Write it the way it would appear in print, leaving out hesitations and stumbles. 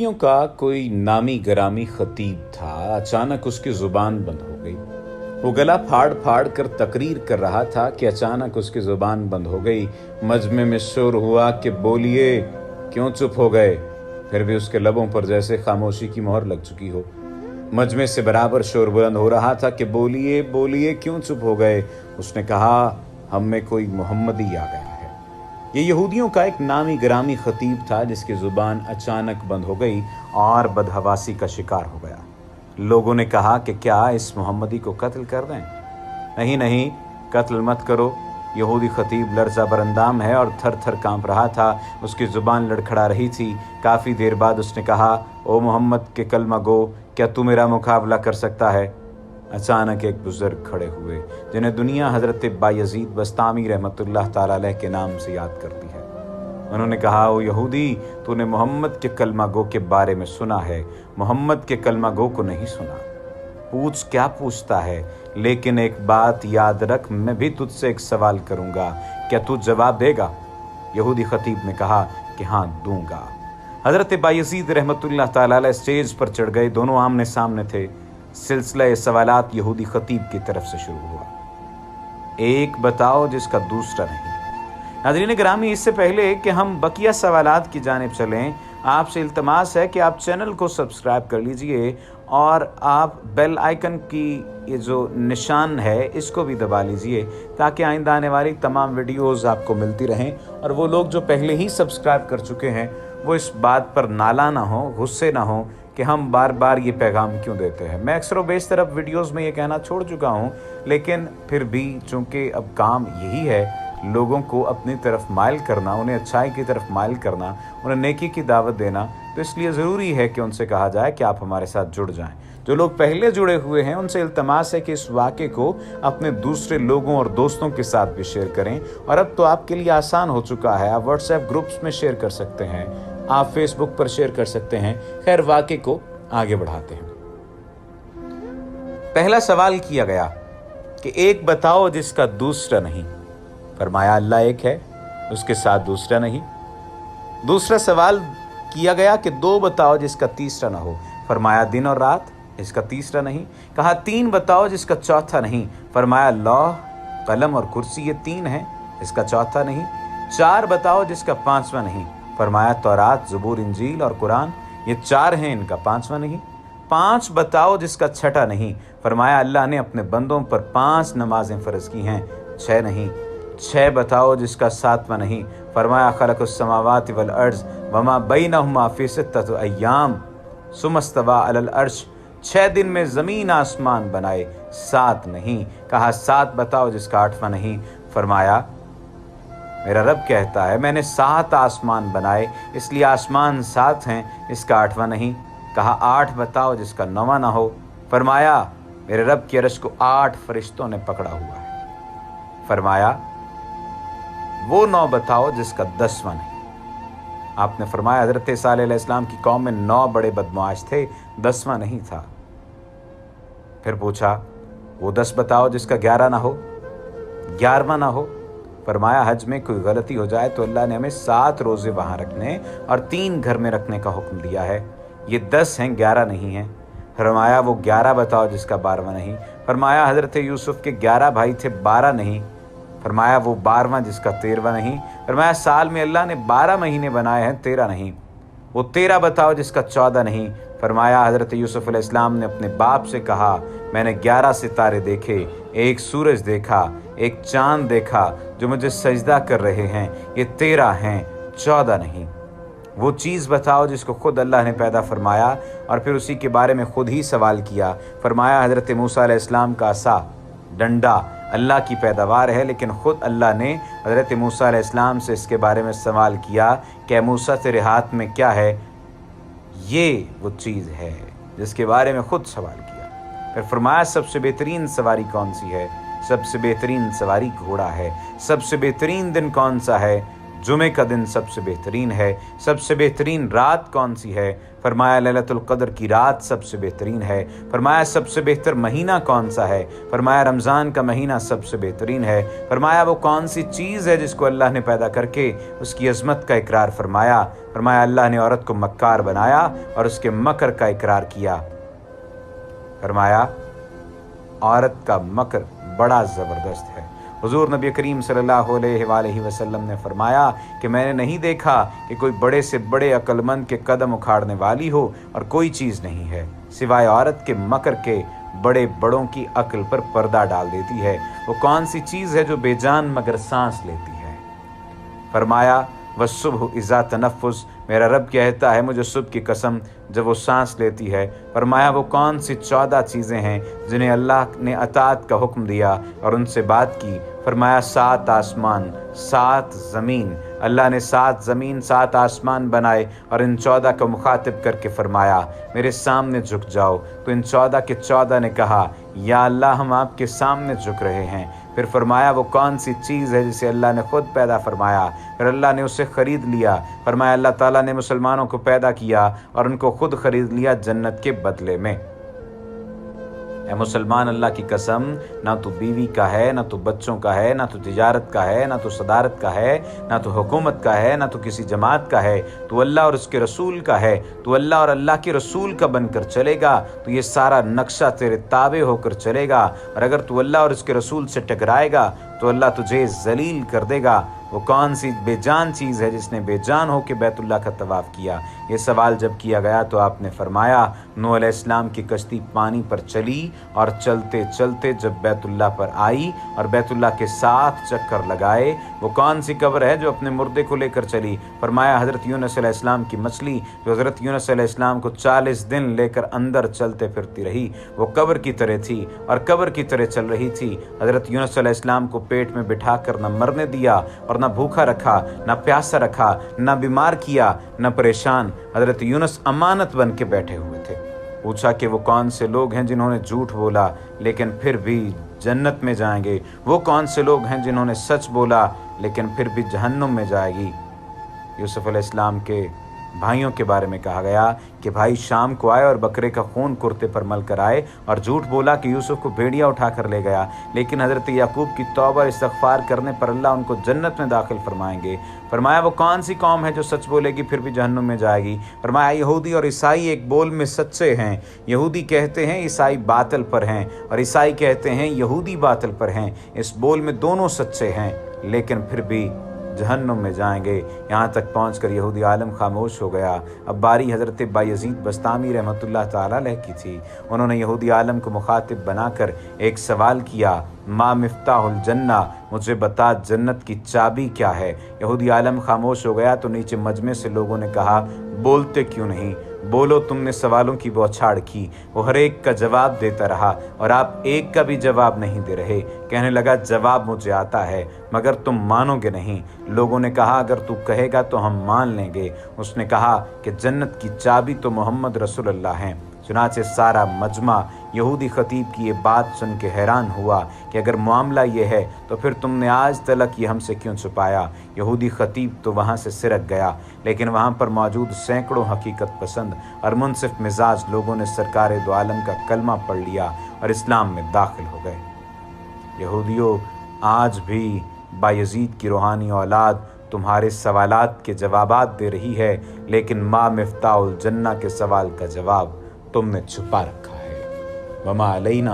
यहूदियों का कोई नामी गरामी खतीब था। अचानक उसकी जुबान बंद हो गई। वो गला फाड़ फाड़ कर तकरीर कर रहा था कि अचानक उसकी जुबान बंद हो गई। मजमे में शोर हुआ कि बोलिए, क्यों चुप हो गए? फिर भी उसके लबों पर जैसे खामोशी की मोहर लग चुकी हो। मजमे से बराबर शोर बुलंद हो रहा था कि बोलिए बोलिए, क्यों चुप हो गए? उसने कहा, हम में कोई मोहम्मदी आ गया है। ये यहूदियों का एक नामी गरामी खतीब था जिसकी जुबान अचानक बंद हो गई और बदहवासी का शिकार हो गया। लोगों ने कहा कि क्या इस मोहम्मदी को कत्ल कर दें? नहीं नहीं, कत्ल मत करो। यहूदी खतीब लर्जा बरंदाम है और थर थर कांप रहा था। उसकी जुबान लड़खड़ा रही थी। काफ़ी देर बाद उसने कहा, ओ मोहम्मद के कलमा गो, क्या तू मेरा मुकाबला कर सकता है? अचानक एक बुजुर्ग खड़े हुए जिन्हें दुनिया हज़रत बायज़ीद बस्तामी रहमतुल्लाह ताला अलैह के नाम से याद करती है। उन्होंने कहा, ओ यहूदी, तूने मोहम्मद के कलमा गो के बारे में सुना है, मोहम्मद के कलमा गो को नहीं सुना। पूछ क्या पूछता है, लेकिन एक बात याद रख, मैं भी तुझसे एक सवाल करूंगा, क्या तू जवाब देगा? यहूदी खतीब ने कहा कि हाँ दूंगा। हज़रत बायज़ीद रहमतुल्लाह ताला अलैह स्टेज पर चढ़ गए। दोनों आमने सामने थे। सिलसिला सवालात यहूदी खतीब की तरफ से शुरू हुआ। एक बताओ जिसका दूसरा नहीं। नाज़रीन गिरामी, इससे पहले कि हम बकिया सवालात की जानिब चलें, आपसे इल्तमास है कि आप चैनल को सब्सक्राइब कर लीजिए और आप बेल आइकन की ये जो निशान है इसको भी दबा लीजिए ताकि आइंदा आने वाली तमाम वीडियोस आपको मिलती रहें। और वो लोग जो पहले ही सब्सक्राइब कर चुके हैं वो इस बात पर नाला ना हो, गुस्से ना हो कि हम बार बार ये पैगाम क्यों देते हैं। मैं अक्सर बेशतर अब वीडियोस में ये कहना छोड़ चुका हूँ, लेकिन फिर भी चूँकि अब काम यही है लोगों को अपनी तरफ माइल करना, उन्हें अच्छाई की तरफ माइल करना, उन्हें नेकी की दावत देना, तो इसलिए ज़रूरी है कि उनसे कहा जाए कि आप हमारे साथ जुड़ जाएं। जो लोग पहले जुड़े हुए हैं उनसे इल्तमास है कि इस वाक़े को अपने दूसरे लोगों और दोस्तों के साथ भी शेयर करें। और अब तो आपके लिए आसान हो चुका है, आप व्हाट्सएप ग्रुप्स में शेयर कर सकते हैं, आप फेसबुक पर शेयर कर सकते हैं। खैर, वाक़े को आगे बढ़ाते हैं। पहला सवाल किया गया कि एक बताओ जिसका दूसरा नहीं। फरमाया, अल्लाह एक है, उसके साथ दूसरा नहीं। दूसरा सवाल किया गया कि दो बताओ जिसका तीसरा ना हो। फरमाया, दिन और रात, इसका तीसरा नहीं। कहा, तीन बताओ जिसका चौथा नहीं। फरमाया, लौह, कलम और कुर्सी, ये तीन हैं, इसका चौथा नहीं। चार बताओ जिसका पांचवा नहीं। फरमाया, तौरात, ज़बूर, इंजील और कुरान, ये चार हैं, इनका पांचवा नहीं। पांच बताओ जिसका छठा नहीं। फरमाया, अल्लाह ने अपने बंदों पर 5 नमाजें फ़र्ज की हैं, 6 नहीं। 6 बताओ जिसका सातवां नहीं। फरमाया, खलक़ुस समावाति वल अर्ज़ वमा बैनहुमा फ़ी सित्तति अय्याम सुमस्तवा अलल अर्श, 6 दिन में ज़मीन आसमान बनाए, 7 नहीं। कहा, 7 बताओ जिसका 8वां नहीं। फरमाया, मेरा रब कहता है, मैंने 7 आसमान बनाए, इसलिए आसमान 7 हैं, इसका 8वां नहीं। कहा, 8 बताओ जिसका 9वां ना हो। फरमाया, मेरे रब की अर्श को 8 फरिश्तों ने पकड़ा हुआ है। फरमाया, वो 9 बताओ जिसका 10वां नहीं। आपने फरमाया, हज़रत ईसा अलैहिस्सलाम की कौम में 9 बड़े बदमाश थे, 10वां नहीं था। फिर पूछा, वो 10 बताओ जिसका 11 ना हो, 11वां ना हो। फरमाया, हज में कोई गलती हो जाए तो अल्लाह ने हमें 7 रोज़े वहाँ रखने और 3 घर में रखने का हुक्म दिया है। ये 10 हैं, 11 नहीं हैं। फरमाया, वो 11 बताओ जिसका 12वां नहीं। फरमाया, हज़रत यूसुफ के 11 भाई थे, 12 नहीं। फरमाया, वो 12वां जिसका 13वां नहीं। फरमाया, साल में अल्लाह ने 12 महीने बनाए हैं, 13 नहीं। वो 13 बताओ जिसका 14 नहीं। फरमाया, हज़रत यूसुफ अलैहिस्सलाम ने अपने बाप से कहा, मैंने 11 सितारे देखे, एक सूरज देखा, एक चाँद देखा जो मुझे सजदा कर रहे हैं, ये 13 हैं, 14 नहीं। वो चीज़ बताओ जिसको खुद अल्लाह ने पैदा फरमाया और फिर उसी के बारे में खुद ही सवाल किया। फरमाया, हज़रत मूसा अलैहिस्सलाम का असा, डंडा अल्लाह की पैदावार है, लेकिन ख़ुद अल्लाह ने हज़रत मूसा अलैहिस्सलाम से इसके बारे में सवाल किया कि मूसा तेरे हाथ में क्या है? ये वो चीज़ है जिसके बारे में ख़ुद सवाल किया। फिर फरमाया, सबसे बेहतरीन सवारी कौन सी है? सबसे बेहतरीन सवारी घोड़ा है। सबसे बेहतरीन दिन कौन सा है? जुमे का दिन सबसे बेहतरीन है। सबसे बेहतरीन रात कौन सी है? फरमाया लैलतुल क़द्र की रात सबसे बेहतरीन है। फरमाया सबसे बेहतर महीना कौन सा है? फरमाया रमज़ान का महीना सबसे बेहतरीन है। फरमाया वो कौन सी चीज़ है जिसको अल्लाह ने पैदा करके उसकी अज़मत का इकरार फरमाया? फरमाया अल्लाह ने औरत को मक्कार बनाया और उसके मकर का इकरार किया। फरमाया औरत का मकर बड़ा ज़बरदस्त है। हुज़ूर नबी करीम सल्लल्लाहु अलैहि वसल्लम ने फरमाया कि मैंने नहीं देखा कि कोई बड़े से बड़े अक्लमंद के कदम उखाड़ने वाली हो और कोई चीज़ नहीं है सिवाय औरत के मकर के बड़े बड़ों की अक्ल पर पर्दा डाल देती है। वो कौन सी चीज़ है जो बेजान मगर सांस लेती है? फरमाया वस्सुबह इज़ा तनफ़्फ़ुस, मेरा रब कहता है मुझे सुबह की कसम जब वो सांस लेती है। फरमाया वो कौन सी 14 चीज़ें हैं जिन्हें अल्लाह ने अताअत का हुक्म दिया और उनसे बात की? फरमाया 7 आसमान 7 ज़मीन। अल्लाह ने 7 ज़मीन 7 आसमान बनाए और इन 14 को मुखातिब करके फरमाया मेरे सामने झुक जाओ। तो इन 14 के 14 ने कहा या अल्लाह हम आपके सामने झुक रहे हैं। फिर फरमाया वो कौन सी चीज़ है जिसे अल्लाह ने ख़ुद पैदा फरमाया? फिर अल्लाह ने उसे ख़रीद लिया। फरमाया अल्लाह ताला ने मुसलमानों को पैदा किया और उनको खुद ख़रीद लिया जन्नत के बदले में। ए मुसलमान, अल्लाह की कसम, ना तो बीवी का है, ना तो बच्चों का है, ना तो तिजारत का है, ना तो सदारत का है, ना तो हुकूमत का है, ना तो किसी जमात का है। तो अल्लाह और उसके रसूल का है। तो अल्लाह और अल्लाह के रसूल का बनकर चलेगा तो ये सारा नक्शा तेरे ताबे होकर चलेगा। और अगर तू अल्लाह और उसके रसूल से टकराएगा तो अल्लाह तुझे जलील कर देगा। वो कौन सी बेजान चीज़ है जिसने बेजान होकर बैतुल्लाह का तवाफ़ किया? ये सवाल जब किया गया तो आपने फरमाया नूह अलैहिस्सलाम की कश्ती पानी पर चली और चलते चलते जब बैतुल्लाह पर आई और बैतुल्लाह के 7 चक्कर लगाए। वो कौन सी कब्र है जो अपने मुर्दे को लेकर चली? फरमाया हज़रत यूनुस अलैहिस्सलाम की मछली जो हज़रत यूनुस अलैहिस्सलाम को 40 दिन लेकर अंदर चलते फिरती रही। वो कब्र की तरह थी और कब्र की तरह चल रही थी। हज़रत यूनुस अलैहिस्सलाम को पेट में बिठा कर न मरने दिया और न भूखा रखा, न प्यासा रखा, न बीमार किया, न परेशान। हज़रत यूनुस अमानत बन के बैठे हुए थे। पूछा कि वो कौन से लोग हैं जिन्होंने झूठ बोला लेकिन फिर भी जन्नत में जाएंगे? वो कौन से लोग हैं जिन्होंने सच बोला लेकिन फिर भी जहन्नुम में जाएगी? यूसुफ अलैहिस्सलाम के भाइयों के बारे में कहा गया कि भाई शाम को आए और बकरे का खून कुर्ते पर मल कर आए और झूठ बोला कि यूसुफ को भेड़िया उठा कर ले गया। लेकिन हज़रत याकूब की तौबा और इस्तग़फ़ार करने पर अल्लाह उनको जन्नत में दाखिल फरमाएंगे। फरमाया वो कौन सी कौम है जो सच बोलेगी फिर भी जहन्नुम में जाएगी? फरमाया यहूदी और ईसाई एक बोल में सच्चे हैं। यहूदी कहते हैं ईसाई बातिल पर हैं और ईसाई कहते हैं यहूदी बातिल पर हैं। इस बोल में दोनों सच्चे हैं लेकिन फिर भी जहन्नुम में जाएंगे। यहाँ तक पहुँचकर यहूदी आलम खामोश हो गया। अब बारी हज़रत बायज़ीद बस्तामी रहमतुल्लाह ताला अलैह की थी। उन्होंने यहूदी आलम को मुखातिब बनाकर एक सवाल किया, मा मिफ्ताहुल जन्ना, मुझे बता जन्नत की चाबी क्या है? यहूदी आलम खामोश हो गया तो नीचे मजमे से लोगों ने कहा बोलते क्यों नहीं? बोलो, तुमने सवालों की बौछाड़ की। वो हर एक का जवाब देता रहा और आप एक का भी जवाब नहीं दे रहे। कहने लगा जवाब मुझे आता है मगर तुम मानोगे नहीं। लोगों ने कहा अगर तू कहेगा तो हम मान लेंगे। उसने कहा कि जन्नत की चाबी तो मोहम्मद रसूलुल्लाह हैं। चुनाचे सारा मजमा यहूदी ख़तीब की ये बात सुन के हैरान हुआ कि अगर मामला ये है तो फिर तुमने आज तलक ये हमसे क्यों छुपाया? यहूदी ख़तीब तो वहाँ से सिरक गया लेकिन वहाँ पर मौजूद सैकड़ों हकीकत पसंद और मुनसिफ मिजाज लोगों ने सरकार दो आलम का कलमा पढ़ लिया और इस्लाम में दाखिल हो गए। यहूदियों, आज भी बायज़ीद की रूहानी औलाद तुम्हारे सवालात के जवाबात दे रही है लेकिन मा मिफ्ताहुल जन्ना के सवाल का जवाब तुमने छुपा रखा है। वमा अलैना